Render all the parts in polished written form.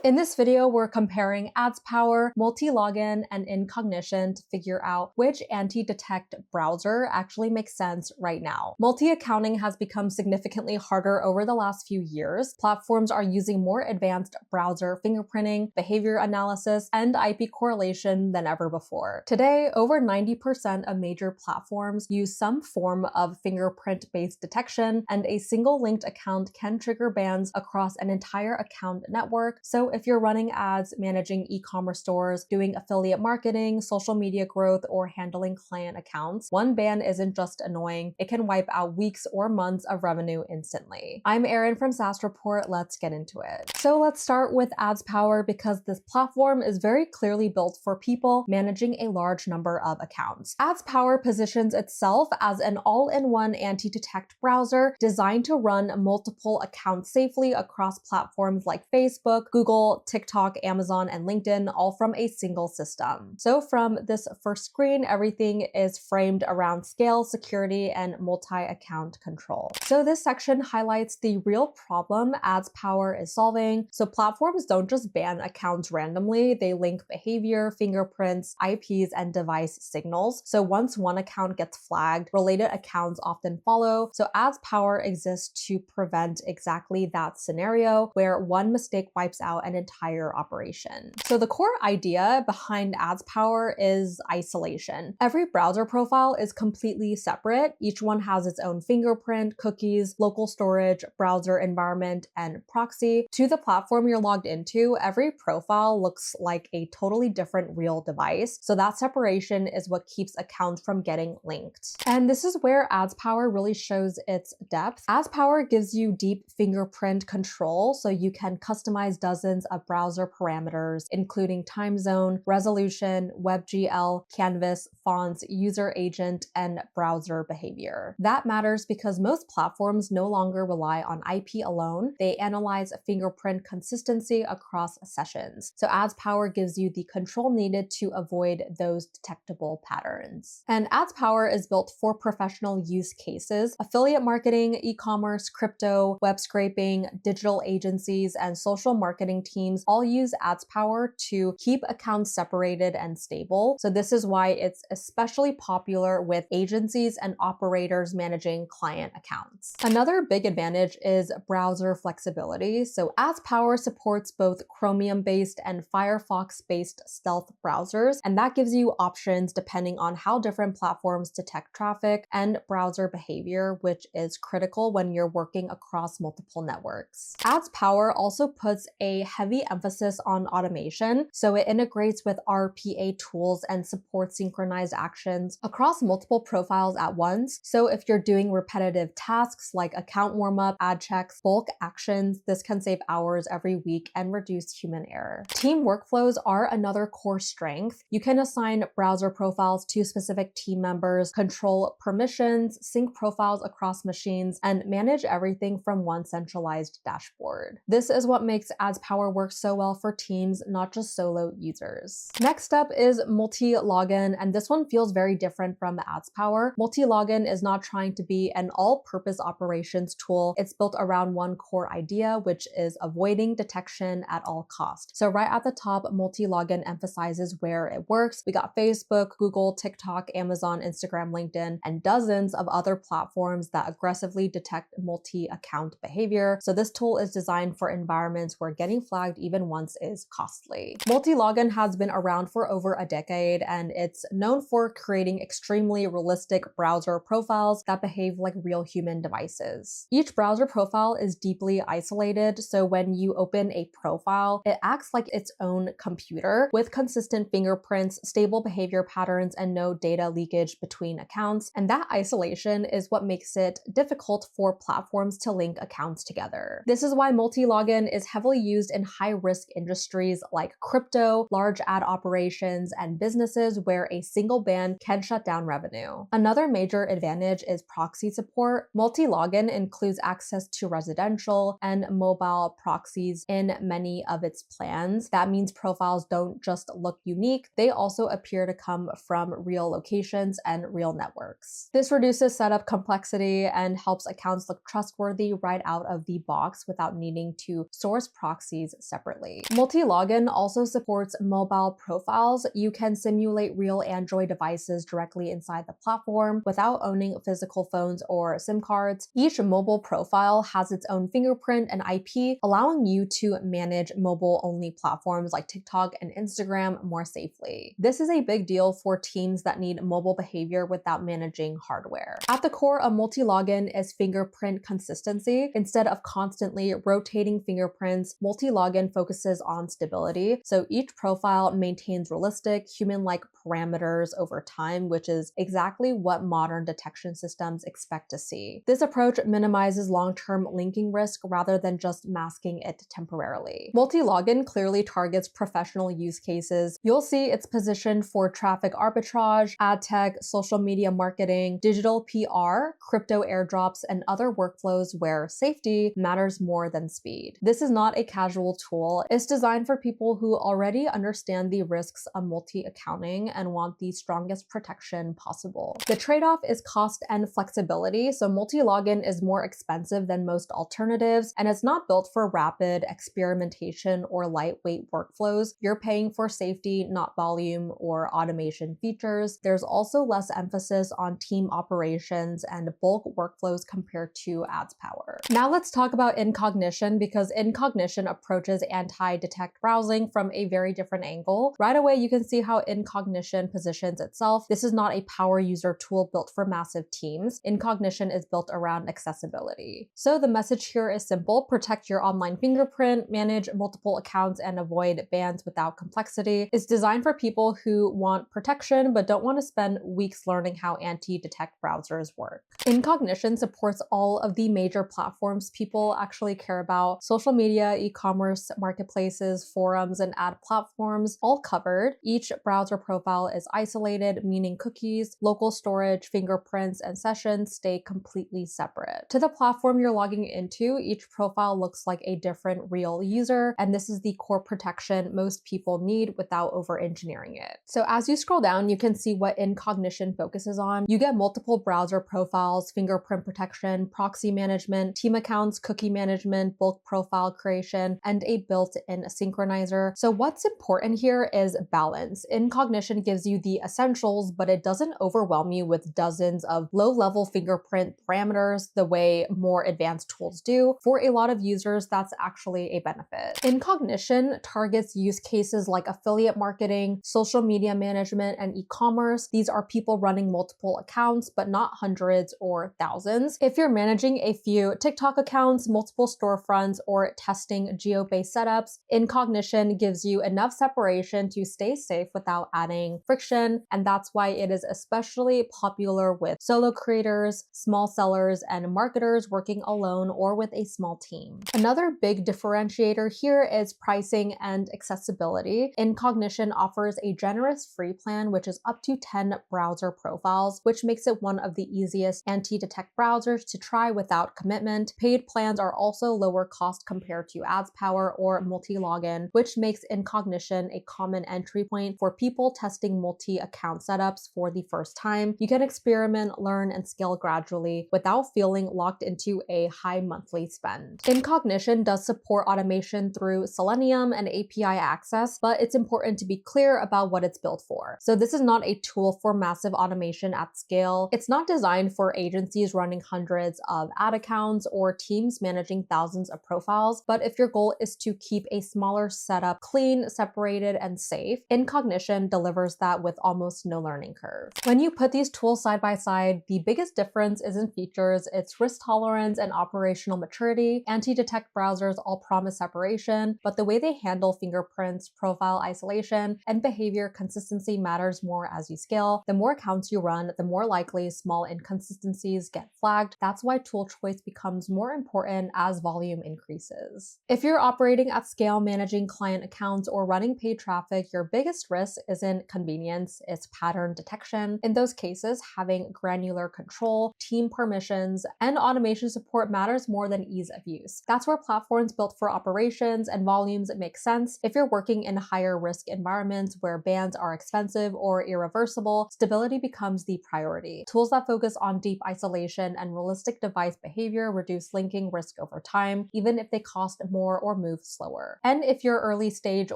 In this video, we're comparing AdsPower, Multilogin, and Incogniton to figure out which Antidetect browser actually makes sense right now. Multi-accounting has become significantly harder over the last few years. Platforms are using more advanced browser fingerprinting, behavior analysis, and IP correlation than ever before. Today, over 90% of major platforms use some form of fingerprint-based detection, and a single linked account can trigger bans across an entire account network. So if you're running ads, managing e-commerce stores, doing affiliate marketing, social media growth, or handling client accounts, one ban isn't just annoying, it can wipe out weeks or months of revenue instantly. I'm Erin from SAASREPORT, let's get into it. So let's start with AdsPower because this platform is very clearly built for people managing a large number of accounts. AdsPower positions itself as an all-in-one anti-detect browser designed to run multiple accounts safely across platforms like Facebook, Google, TikTok, Amazon, and LinkedIn, all from a single system. So from this first screen, everything is framed around scale, security, and multi-account control. So this section highlights the real problem AdsPower is solving. So platforms don't just ban accounts randomly, they link behavior, fingerprints, IPs, and device signals. So once one account gets flagged, related accounts often follow. So AdsPower exists to prevent exactly that scenario where one mistake wipes out an entire operation. So the core idea behind AdsPower is isolation. Every browser profile is completely separate. Each one has its own fingerprint, cookies, local storage, browser environment, and proxy. To the platform you're logged into, every profile looks like a totally different real device. So that separation is what keeps accounts from getting linked. And this is where AdsPower really shows its depth. AdsPower gives you deep fingerprint control, so you can customize dozens of browser parameters, including time zone, resolution, WebGL, canvas, fonts, user agent, and browser behavior. That matters because most platforms no longer rely on IP alone. They analyze fingerprint consistency across sessions. So AdsPower gives you the control needed to avoid those detectable patterns. And AdsPower is built for professional use cases. Affiliate marketing, e-commerce, crypto, web scraping, digital agencies, and social marketing teams all use AdsPower to keep accounts separated and stable. So this is why it's especially popular with agencies and operators managing client accounts. Another big advantage is browser flexibility. So AdsPower supports both Chromium-based and Firefox-based stealth browsers, and that gives you options depending on how different platforms detect traffic and browser behavior, which is critical when you're working across multiple networks. AdsPower also puts a heavy emphasis on automation, so it integrates with RPA tools and supports synchronized actions across multiple profiles at once. So if you're doing repetitive tasks like account warmup, ad checks, bulk actions, this can save hours every week and reduce human error. Team workflows are another core strength. You can assign browser profiles to specific team members, control permissions, sync profiles across machines, and manage everything from one centralized dashboard. This is what makes AdsPower work so well for teams, not just solo users. Next up is Multilogin, and this one feels very different from AdsPower. Multilogin is not trying to be an all-purpose operations tool. It's built around one core idea, which is avoiding detection at all costs. So right at the top, Multilogin emphasizes where it works. We got Facebook, Google, TikTok, Amazon, Instagram, LinkedIn, and dozens of other platforms that aggressively detect multi-account behavior. So this tool is designed for environments where getting flagged even once is costly. Multilogin has been around for over a decade, and it's known for creating extremely realistic browser profiles that behave like real human devices. Each browser profile is deeply isolated, so when you open a profile, it acts like its own computer with consistent fingerprints, stable behavior patterns, and no data leakage between accounts. And that isolation is what makes it difficult for platforms to link accounts together. This is why Multilogin is heavily used in high-risk industries like crypto, large ad operations, and businesses where a single ban can shut down revenue. Another major advantage is proxy support. Multilogin includes access to residential and mobile proxies in many of its plans. That means profiles don't just look unique, they also appear to come from real locations and real networks. This reduces setup complexity and helps accounts look trustworthy right out of the box without needing to source proxies campaigns separately. Multilogin also supports mobile profiles. You can simulate real Android devices directly inside the platform without owning physical phones or SIM cards. Each mobile profile has its own fingerprint and IP, allowing you to manage mobile-only platforms like TikTok and Instagram more safely. This is a big deal for teams that need mobile behavior without managing hardware. At the core of Multilogin is fingerprint consistency. Instead of constantly rotating fingerprints, Multilogin focuses on stability. So each profile maintains realistic, human-like parameters over time, which is exactly what modern detection systems expect to see. This approach minimizes long-term linking risk rather than just masking it temporarily. Multilogin clearly targets professional use cases. You'll see it's positioned for traffic arbitrage, ad tech, social media marketing, digital PR, crypto airdrops, and other workflows where safety matters more than speed. This is not a casual tool. It's designed for people who already understand the risks of multi-accounting and want the strongest protection possible. The trade-off is cost and flexibility, so Multilogin is more expensive than most alternatives, and it's not built for rapid experimentation or lightweight workflows. You're paying for safety, not volume or automation features. There's also less emphasis on team operations and bulk workflows compared to AdsPower. Now let's talk about Incognition, because Incognition approaches anti-detect browsing from a very different angle. Right away, you can see how Incognition positions itself. This is not a power user tool built for massive teams. Incognition is built around accessibility. So the message here is simple: protect your online fingerprint, manage multiple accounts, and avoid bans without complexity. It's designed for people who want protection but don't want to spend weeks learning how anti-detect browsers work. Incognition supports all of the major platforms people actually care about: social media, e-commerce, marketplaces, forums, and ad platforms, all covered. Each browser profile is isolated, meaning cookies, local storage, fingerprints, and sessions stay completely separate. To the platform you're logging into, each profile looks like a different real user, and this is the core protection most people need without over-engineering it. So as you scroll down, you can see what Incognition focuses on. You get multiple browser profiles, fingerprint protection, proxy management, team accounts, cookie management, bulk profile creation, and a built-in synchronizer. So what's important here is balance. Incognition gives you the essentials, but it doesn't overwhelm you with dozens of low-level fingerprint parameters the way more advanced tools do. For a lot of users, that's actually a benefit. Incognition targets use cases like affiliate marketing, social media management, and e-commerce. These are people running multiple accounts, but not hundreds or thousands. If you're managing a few TikTok accounts, multiple storefronts, or testing geo-based setups, Incognition gives you enough separation to stay safe without adding friction, and that's why it is especially popular with solo creators, small sellers, and marketers working alone or with a small team. Another big differentiator here is pricing and accessibility. Incognition offers a generous free plan, which is up to 10 browser profiles, which makes it one of the easiest anti-detect browsers to try without commitment. Paid plans are also lower cost compared to AdsPower or Multilogin, which makes Incognition a common entry point for people testing multi-account setups for the first time. You can experiment, learn, and scale gradually without feeling locked into a high monthly spend. Incognition does support automation through Selenium and API access, but it's important to be clear about what it's built for. So this is not a tool for massive automation at scale. It's not designed for agencies running hundreds of ad accounts or teams managing thousands of profiles, but if your goal is to keep a smaller setup clean, separated, and safe, Incognition delivers that with almost no learning curve. When you put these tools side by side, the biggest difference isn't features, it's risk tolerance and operational maturity. Anti-detect browsers all promise separation, but the way they handle fingerprints, profile isolation, and behavior consistency matters more as you scale. The more accounts you run, the more likely small inconsistencies get flagged. That's why tool choice becomes more important as volume increases. If you're operating at scale, managing client accounts, or running paid traffic, your biggest risk isn't convenience, it's pattern detection. In those cases, having granular control, team permissions, and automation support matters more than ease of use. That's where platforms built for operations and volumes make sense. If you're working in higher risk environments where bans are expensive or irreversible, stability becomes the priority. Tools that focus on deep isolation and realistic device behavior reduce linking risk over time, even if they cost more or move slower. And if you're early stage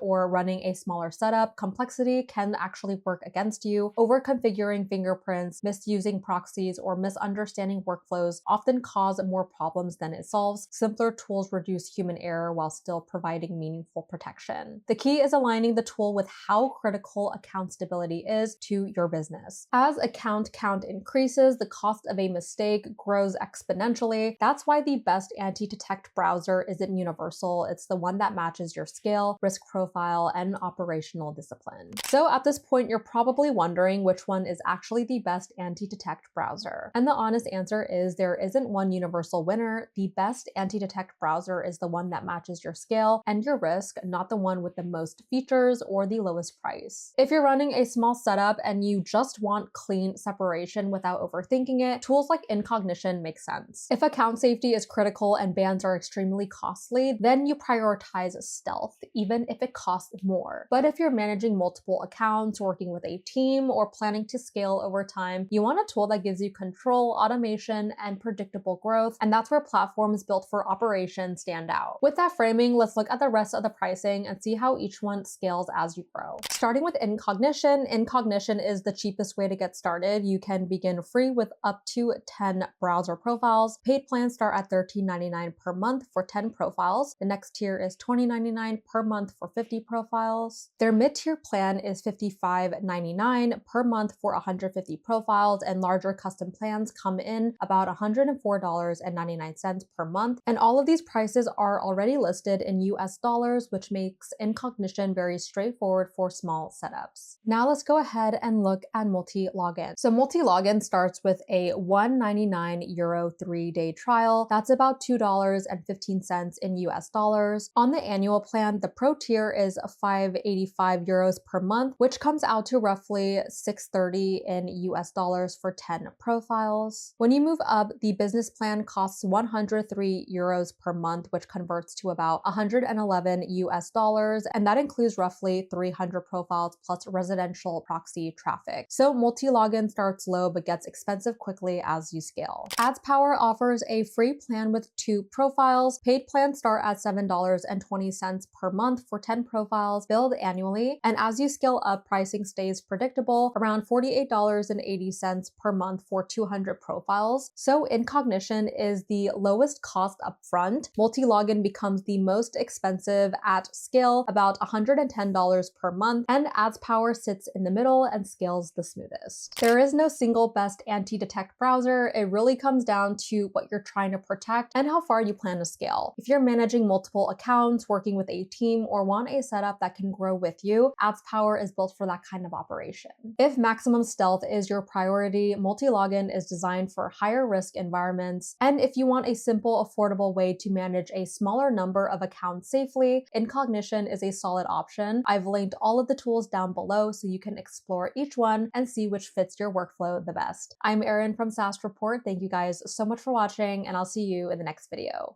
or running a smaller setup, complexity can actually work against you. Over-configuring fingerprints, misusing proxies, or misunderstanding workflows often cause more problems than it solves. Simpler tools reduce human error while still providing meaningful protection. The key is aligning the tool with how critical account stability is to your business. As account count increases, the cost of a mistake grows exponentially. That's why the best anti-detect browser isn't universal. It's the one that matches your scale, risk profile, and operational discipline. So at this point, you're probably wondering which one is actually the best anti-detect browser. And the honest answer is there isn't one universal winner. The best anti-detect browser is the one that matches your scale and your risk, not the one with the most features or the lowest price. If you're running a small setup and you just want clean separation without overthinking it, tools like Incognition make sense. If account safety is critical and bans are extremely costly, then you prioritize stealth, even if it costs more. But if you're managing multiple accounts, working with a team, or planning to scale over time, you want a tool that gives you control, automation, and predictable growth, and that's where platforms built for operations stand out. With that framing, let's look at the rest of the pricing and see how each one scales as you grow. Starting with Incognition, Incognition is the cheapest way to get started. You can begin free with up to 10 browser profiles. Paid plans start at $13.99 per month for 10 profiles. The next tier is $20.99 per month for 50 profiles. Their mid-tier plan is $55.99 per month for 150 profiles, and larger custom plans come in about $104.99 per month. And all of these prices are already listed in US dollars, which makes Incognition very straightforward for small setups. Now let's go ahead and look at Multilogin. So Multilogin starts with a €199 3-day trial. That's about $2.15 in US dollars. On the annual plan, the pro tier is €585 per month, which comes out to roughly $630 in US dollars for 10 profiles. When you move up, the business plan costs €103 per month, which converts to about $111 US dollars, and that includes roughly 300 profiles plus residential proxy traffic. So Multilogin starts low but gets expensive quickly as you scale. AdsPower offers a free plan with 2 profiles. Paid plans start at $7.20 per month for 10 profiles, billed annually, and as you scale up, pricing stays predictable, around $48.80 per month for 200 profiles. So Incognition is the lowest cost upfront. Multilogin becomes the most expensive at scale, about $110 per month, and AdsPower sits in the middle and scales the smoothest. There is no single best anti-detect browser. It really comes down to what you're trying to protect and how far you plan to scale. If you're managing multiple accounts, working with a team, or want a setup that can grow with you, AdsPower is built for that kind of operation. If maximum stealth is your priority, Multilogin is designed for higher risk environments. And if you want a simple, affordable way to manage a smaller number of accounts safely, Incognition is a solid option. I've linked all of the tools down below so you can explore each one and see which fits your workflow the best. I'm Erin from SAASREPORT. Thank you guys so much for watching, and I'll see you in the next video.